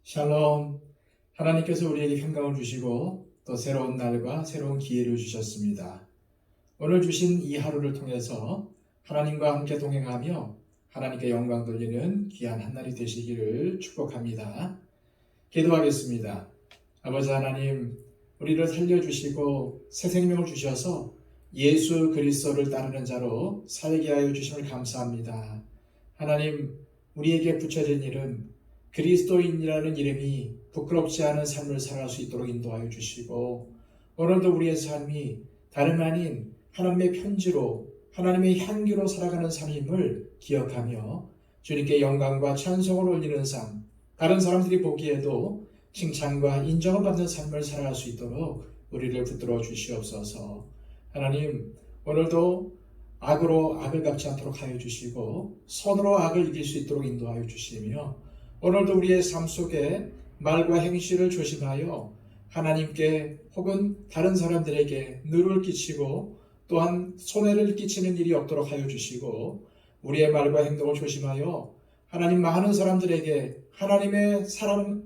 샬롬. 하나님께서 우리에게 평강을 주시고 또 새로운 날과 새로운 기회를 주셨습니다. 오늘 주신 이 하루를 통해서 하나님과 함께 동행하며 하나님께 영광 돌리는 귀한 한날이 되시기를 축복합니다. 기도하겠습니다. 아버지 하나님, 우리를 살려주시고 새 생명을 주셔서 예수 그리스도를 따르는 자로 살게 하여 주심을 감사합니다. 하나님, 우리에게 붙여진 이름 그리스도인이라는 이름이 부끄럽지 않은 삶을 살아갈 수 있도록 인도하여 주시고, 오늘도 우리의 삶이 다름 아닌 하나님의 편지로 하나님의 향기로 살아가는 삶임을 기억하며 주님께 영광과 찬송을 올리는 삶, 다른 사람들이 보기에도 칭찬과 인정을 받는 삶을 살아갈 수 있도록 우리를 붙들어 주시옵소서. 하나님, 오늘도 악으로 악을 갚지 않도록 하여 주시고 선으로 악을 이길 수 있도록 인도하여 주시며, 오늘도 우리의 삶 속에 말과 행실을 조심하여 하나님께 혹은 다른 사람들에게 누를 끼치고 또한 손해를 끼치는 일이 없도록 하여 주시고, 우리의 말과 행동을 조심하여 하나님 많은 사람들에게 하나님의 사랑을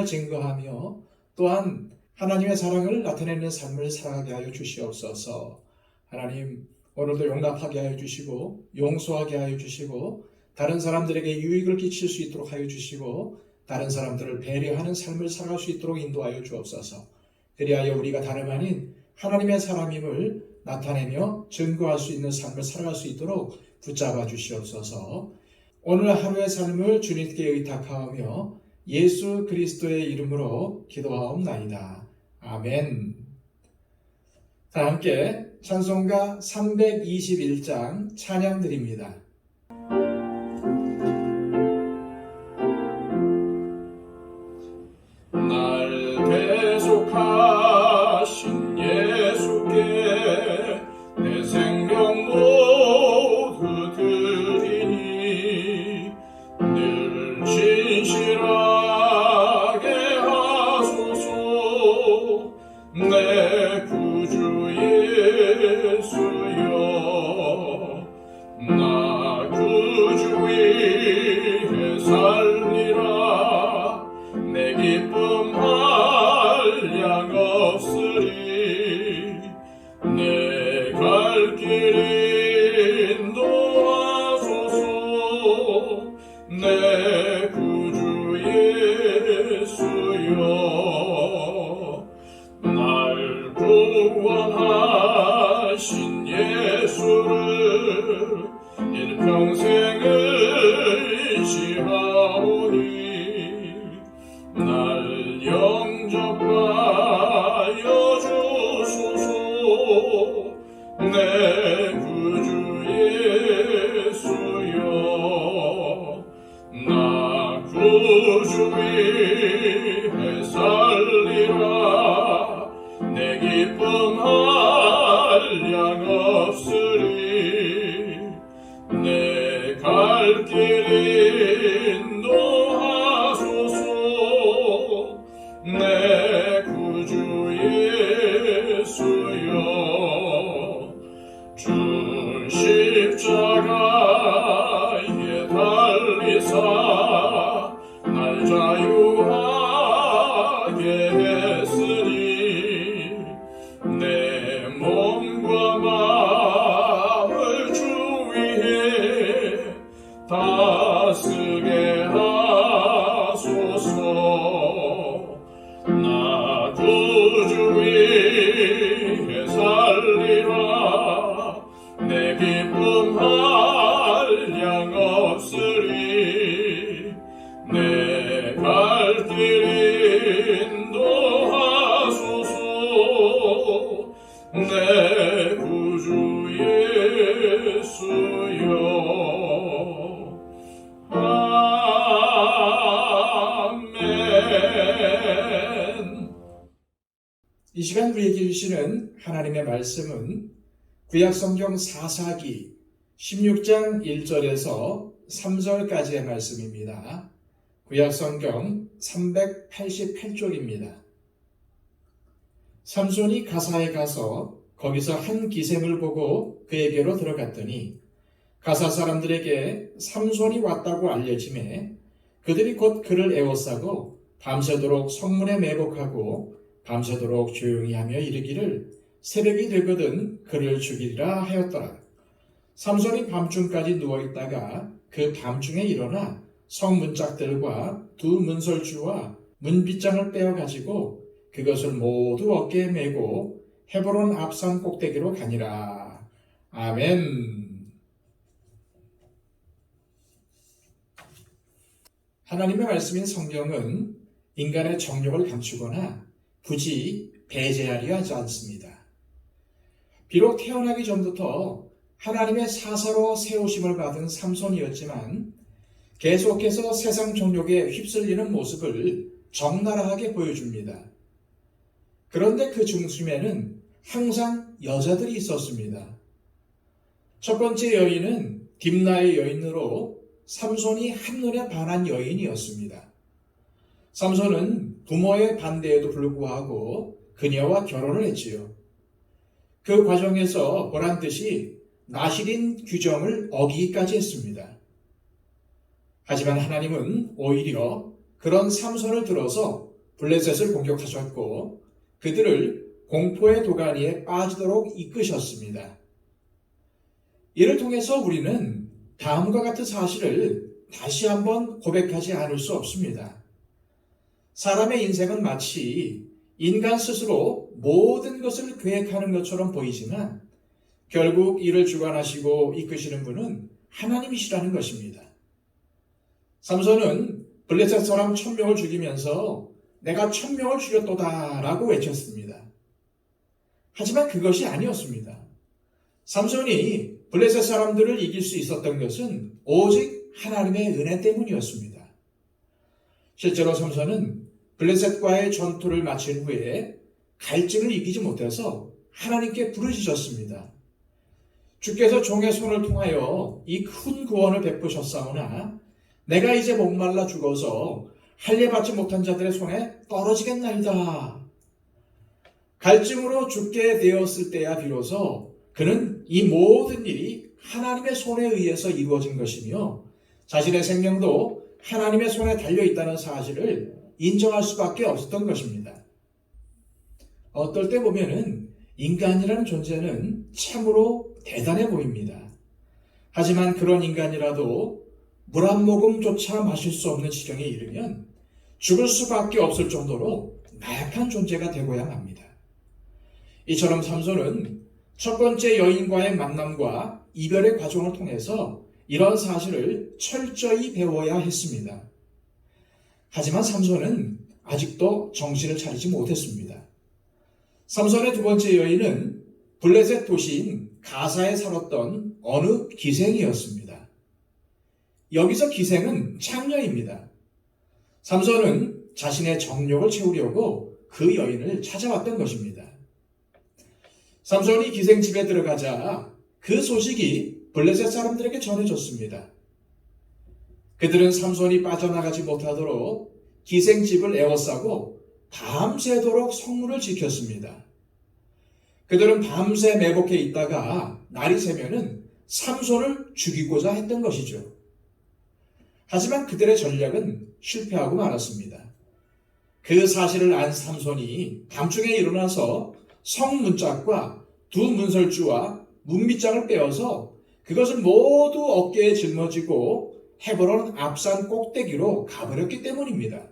증거하며 또한 하나님의 사랑을 나타내는 삶을 살아가게 하여 주시옵소서. 하나님, 오늘도 용납하게 하여 주시고 용서하게 하여 주시고 다른 사람들에게 유익을 끼칠 수 있도록 하여 주시고 다른 사람들을 배려하는 삶을 살아갈 수 있도록 인도하여 주옵소서. 그리하여 우리가 다름 아닌 하나님의 사람임을 나타내며 증거할 수 있는 삶을 살아갈 수 있도록 붙잡아 주시옵소서. 오늘 하루의 삶을 주님께 의탁하며 예수 그리스도의 이름으로 기도하옵나이다. 아멘. 다 함께 찬송가 321장 찬양 드립니다. 날 대속하신 예수께 내 생명 모두 드리니 늘 진실하게 하소서. 내 구주 예수여, 나 구주 위에 살리라. 내 기쁨 한량 없으리. 내 갈 길 인도하소서. 내 구주 예수여, 날 구원하신 예수를 일평생 의지하오니 날 영접하여 주소서. 내 구주 예수여, 나 구주 위에 살리라. 내 기쁨 한량 없으리. 내 갈 길 인도하소서. 내 구주 예수여, 주 십자가에 달리사 날 자유하게 했으니 내 몸과 마음을 주 위에 다스게 하소서. 나 구주 위에 살리라. 내 기쁨 한량 없으리. 내 갈 길 인도하소서. 내 구주 예수여. 아멘. 이 시간 우리에게 주시는 하나님의 말씀은 구약성경 사사기 16장 1절에서 3절까지의 말씀입니다. 구약성경 388쪽입니다. 삼손이 가사에 가서 거기서 한 기생을 보고 그에게로 들어갔더니 가사 사람들에게 삼손이 왔다고 알려지매 그들이 곧 그를 에워싸고 밤새도록 성문에 매복하고 밤새도록 조용히 하며 이르기를 새벽이 되거든 그를 죽이리라 하였더라. 삼손이 밤중까지 누워있다가 그 밤중에 일어나 성문짝들과 두 문설주와 문빗장을 빼어가지고 그것을 모두 어깨에 메고 헤브론 앞산 꼭대기로 가니라. 아멘. 하나님의 말씀인 성경은 인간의 정욕을 감추거나 굳이 배제하려 하지 않습니다. 비록 태어나기 전부터 하나님의 사사로 세우심을 받은 삼손이었지만 계속해서 세상 정욕에 휩쓸리는 모습을 적나라하게 보여줍니다. 그런데 그 중심에는 항상 여자들이 있었습니다. 첫 번째 여인은 딥나의 여인으로 삼손이 한눈에 반한 여인이었습니다. 삼손은 부모의 반대에도 불구하고 그녀와 결혼을 했지요. 그 과정에서 보란듯이 나실인 규정을 어기기까지 했습니다. 하지만 하나님은 오히려 그런 삼손을 들어서 블레셋을 공격하셨고 그들을 공포의 도가니에 빠지도록 이끄셨습니다. 이를 통해서 우리는 다음과 같은 사실을 다시 한번 고백하지 않을 수 없습니다. 사람의 인생은 마치 인간 스스로 모든 것을 계획하는 것처럼 보이지만 결국 이를 주관하시고 이끄시는 분은 하나님이시라는 것입니다. 삼손은 블레셋 사람 1000명을 죽이면서 내가 1000명을 죽였도다 라고 외쳤습니다. 하지만 그것이 아니었습니다. 삼손이 블레셋 사람들을 이길 수 있었던 것은 오직 하나님의 은혜 때문이었습니다. 실제로 삼손은 블레셋과의 전투를 마친 후에 갈증을 이기지 못해서 하나님께 부르짖었습니다. 주께서 종의 손을 통하여 이 큰 구원을 베푸셨사오나 내가 이제 목말라 죽어서 할례 받지 못한 자들의 손에 떨어지겠나이다. 갈증으로 죽게 되었을 때야 비로소 그는 이 모든 일이 하나님의 손에 의해서 이루어진 것이며 자신의 생명도 하나님의 손에 달려있다는 사실을 인정할 수밖에 없었던 것입니다. 어떨 때 보면은 인간이라는 존재는 참으로 대단해 보입니다. 하지만 그런 인간이라도 물 한 모금조차 마실 수 없는 지경에 이르면 죽을 수밖에 없을 정도로 나약한 존재가 되고야 합니다. 이처럼 삼손은 첫 번째 여인과의 만남과 이별의 과정을 통해서 이런 사실을 철저히 배워야 했습니다. 하지만 삼손은 아직도 정신을 차리지 못했습니다. 삼손의 두 번째 여인은 블레셋 도시인 가사에 살았던 어느 기생이었습니다. 여기서 기생은 창녀입니다. 삼손은 자신의 정욕을 채우려고 그 여인을 찾아왔던 것입니다. 삼손이 기생 집에 들어가자 그 소식이 블레셋 사람들에게 전해졌습니다. 그들은 삼손이 빠져나가지 못하도록 기생 집을 에워싸고 밤새도록 성문을 지켰습니다. 그들은 밤새 매복해 있다가 날이 새면은 삼손을 죽이고자 했던 것이죠. 하지만 그들의 전략은 실패하고 말았습니다. 그 사실을 안 삼손이 밤중에 일어나서 성문짝과 두 문설주와 문빗장을 빼어서 그것을 모두 어깨에 짊어지고 헤브론 앞산 꼭대기로 가버렸기 때문입니다.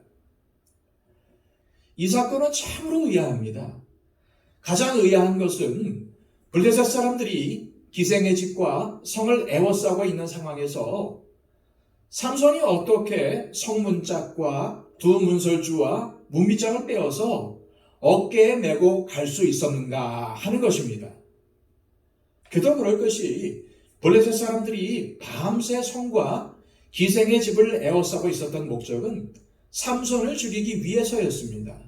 이 사건은 참으로 의아합니다. 가장 의아한 것은 블레셋 사람들이 기생의 집과 성을 에워싸고 있는 상황에서 삼손이 어떻게 성문짝과 두 문설주와 문빗장을 빼어서 어깨에 메고 갈 수 있었는가 하는 것입니다. 그도 그럴 것이 블레셋 사람들이 밤새 성과 기생의 집을 에워싸고 있었던 목적은 삼손을 죽이기 위해서였습니다.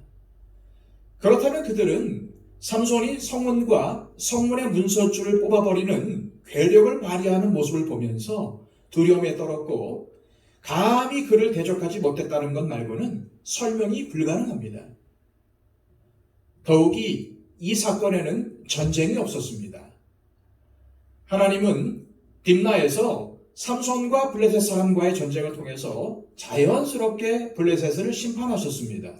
그렇다면 그들은 삼손이 성문과 성문의 문설주를 뽑아버리는 괴력을 발휘하는 모습을 보면서 두려움에 떨었고 감히 그를 대적하지 못했다는 것 말고는 설명이 불가능합니다. 더욱이 이 사건에는 전쟁이 없었습니다. 하나님은 딥나에서 삼손과 블레셋 사람과의 전쟁을 통해서 자연스럽게 블레셋을 심판하셨습니다.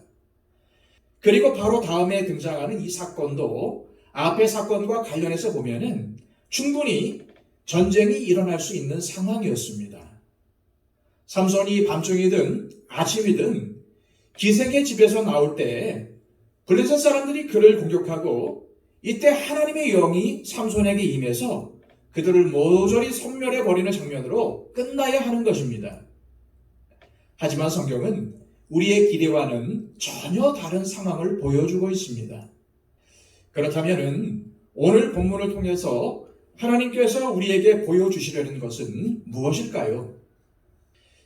그리고 바로 다음에 등장하는 이 사건도 앞의 사건과 관련해서 보면은 충분히 전쟁이 일어날 수 있는 상황이었습니다. 삼손이 밤중이든 아침이든 기생의 집에서 나올 때 블레셋 사람들이 그를 공격하고 이때 하나님의 영이 삼손에게 임해서 그들을 모조리 섬멸해 버리는 장면으로 끝나야 하는 것입니다. 하지만 성경은 우리의 기대와는 전혀 다른 상황을 보여주고 있습니다. 그렇다면 오늘 본문을 통해서 하나님께서 우리에게 보여주시려는 것은 무엇일까요?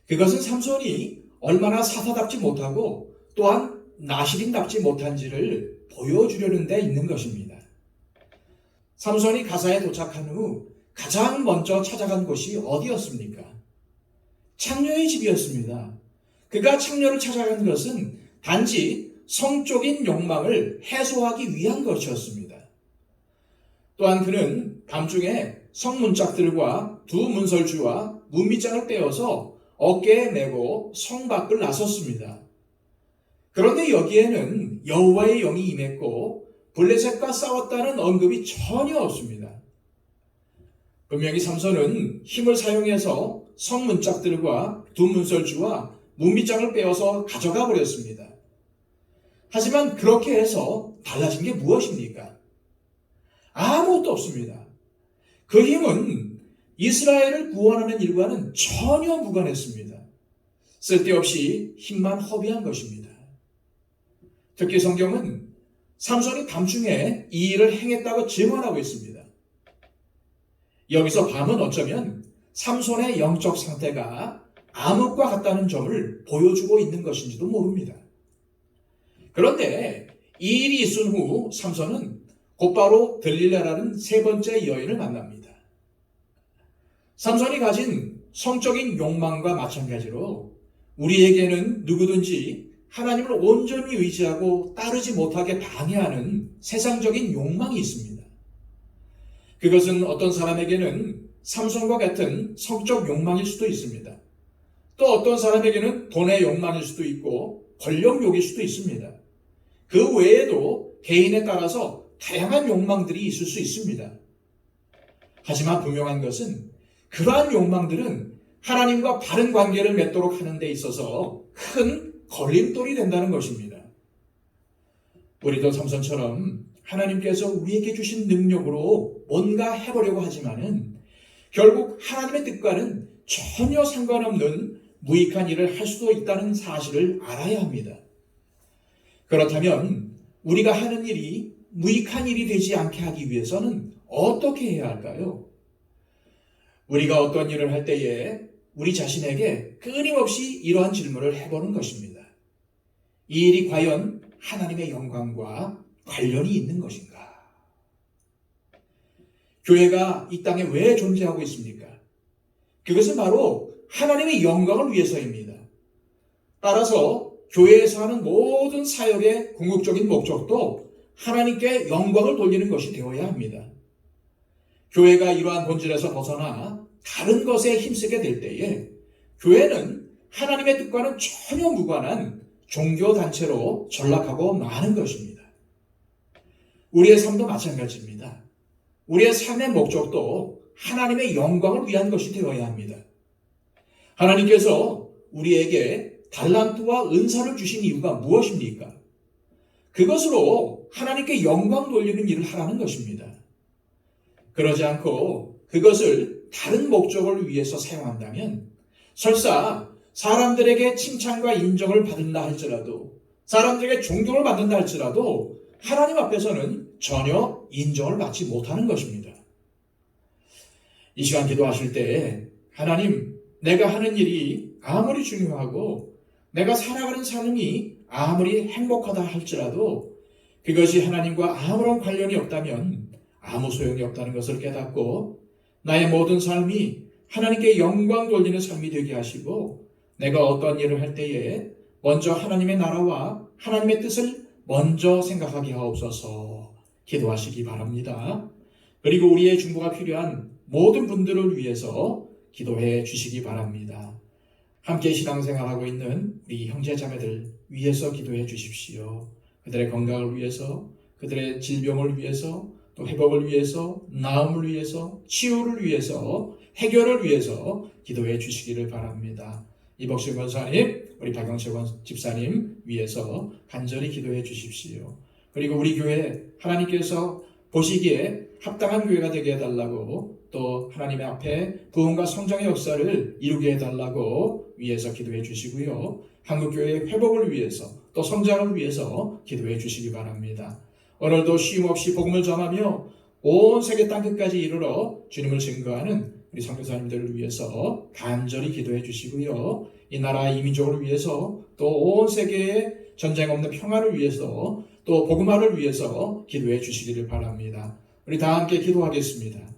그것은 삼손이 얼마나 사사답지 못하고 또한 나시린답지 못한지를 보여주려는 데 있는 것입니다. 삼손이 가사에 도착한 후 가장 먼저 찾아간 곳이 어디였습니까? 창녀의 집이었습니다. 그가 창녀를 찾아간 것은 단지 성적인 욕망을 해소하기 위한 것이었습니다. 또한 그는 밤중에 성문짝들과 두 문설주와 문빗장을 떼어서 어깨에 메고 성 밖을 나섰습니다. 그런데 여기에는 여호와의 영이 임했고 블레셋과 싸웠다는 언급이 전혀 없습니다. 분명히 삼손은 힘을 사용해서 성문짝들과 두 문설주와 문빗장을 빼어서 가져가 버렸습니다. 하지만 그렇게 해서 달라진 게 무엇입니까? 아무것도 없습니다. 그 힘은 이스라엘을 구원하는 일과는 전혀 무관했습니다. 쓸데없이 힘만 허비한 것입니다. 특히 성경은 삼손이 밤중에 이 일을 행했다고 증언하고 있습니다. 여기서 밤은 어쩌면 삼손의 영적 상태가 암흑과 같다는 점을 보여주고 있는 것인지도 모릅니다. 그런데 이 일이 있은 후 삼손은 곧바로 들릴라라는 세 번째 여인을 만납니다. 삼손이 가진 성적인 욕망과 마찬가지로 우리에게는 누구든지 하나님을 온전히 의지하고 따르지 못하게 방해하는 세상적인 욕망이 있습니다. 그것은 어떤 사람에게는 삼손과 같은 성적 욕망일 수도 있습니다. 또 어떤 사람에게는 돈의 욕망일 수도 있고 권력욕일 수도 있습니다. 그 외에도 개인에 따라서 다양한 욕망들이 있을 수 있습니다. 하지만 분명한 것은 그러한 욕망들은 하나님과 바른 관계를 맺도록 하는 데 있어서 큰 걸림돌이 된다는 것입니다. 우리도 삼손처럼 하나님께서 우리에게 주신 능력으로 뭔가 해보려고 하지만은 결국 하나님의 뜻과는 전혀 상관없는 무익한 일을 할 수도 있다는 사실을 알아야 합니다. 그렇다면 우리가 하는 일이 무익한 일이 되지 않게 하기 위해서는 어떻게 해야 할까요? 우리가 어떤 일을 할 때에 우리 자신에게 끊임없이 이러한 질문을 해보는 것입니다. 이 일이 과연 하나님의 영광과 관련이 있는 것인가? 교회가 이 땅에 왜 존재하고 있습니까? 그것은 바로 하나님의 영광을 위해서입니다. 따라서 교회에서 하는 모든 사역의 궁극적인 목적도 하나님께 영광을 돌리는 것이 되어야 합니다. 교회가 이러한 본질에서 벗어나 다른 것에 힘쓰게 될 때에 교회는 하나님의 뜻과는 전혀 무관한 종교단체로 전락하고 마는 것입니다. 우리의 삶도 마찬가지입니다. 우리의 삶의 목적도 하나님의 영광을 위한 것이 되어야 합니다. 하나님께서 우리에게 달란트와 은사를 주신 이유가 무엇입니까? 그것으로 하나님께 영광 돌리는 일을 하라는 것입니다. 그러지 않고 그것을 다른 목적을 위해서 사용한다면 설사 사람들에게 칭찬과 인정을 받는다 할지라도 사람들에게 존경을 받는다 할지라도 하나님 앞에서는 전혀 인정을 받지 못하는 것입니다. 이 시간 기도하실 때 하나님, 내가 하는 일이 아무리 중요하고 내가 살아가는 삶이 아무리 행복하다 할지라도 그것이 하나님과 아무런 관련이 없다면 아무 소용이 없다는 것을 깨닫고 나의 모든 삶이 하나님께 영광 돌리는 삶이 되게 하시고 내가 어떤 일을 할 때에 먼저 하나님의 나라와 하나님의 뜻을 먼저 생각하게 하옵소서 기도하시기 바랍니다. 그리고 우리의 중보가 필요한 모든 분들을 위해서 기도해 주시기 바랍니다. 함께 신앙생활하고 있는 우리 형제자매들 위해서 기도해 주십시오. 그들의 건강을 위해서, 그들의 질병을 위해서, 또 회복을 위해서, 나음을 위해서, 치유를 위해서, 해결을 위해서 기도해 주시기를 바랍니다. 이복식 권사님, 우리 박영철 집사님 위해서 간절히 기도해 주십시오. 그리고 우리 교회 하나님께서 보시기에 합당한 교회가 되게 해달라고, 또 하나님의 앞에 부흥과 성장의 역사를 이루게 해달라고 위해서 기도해 주시고요. 한국교회의 회복을 위해서, 또 성장을 위해서 기도해 주시기 바랍니다. 오늘도 쉼없이 복음을 전하며 온 세계 땅끝까지 이르러 주님을 증거하는 우리 선교사님들을 위해서 간절히 기도해 주시고요. 이 나라 이민족을 위해서, 또 온 세계에 전쟁 없는 평화를 위해서, 또 복음화를 위해서 기도해 주시기를 바랍니다. 우리 다 함께 기도하겠습니다.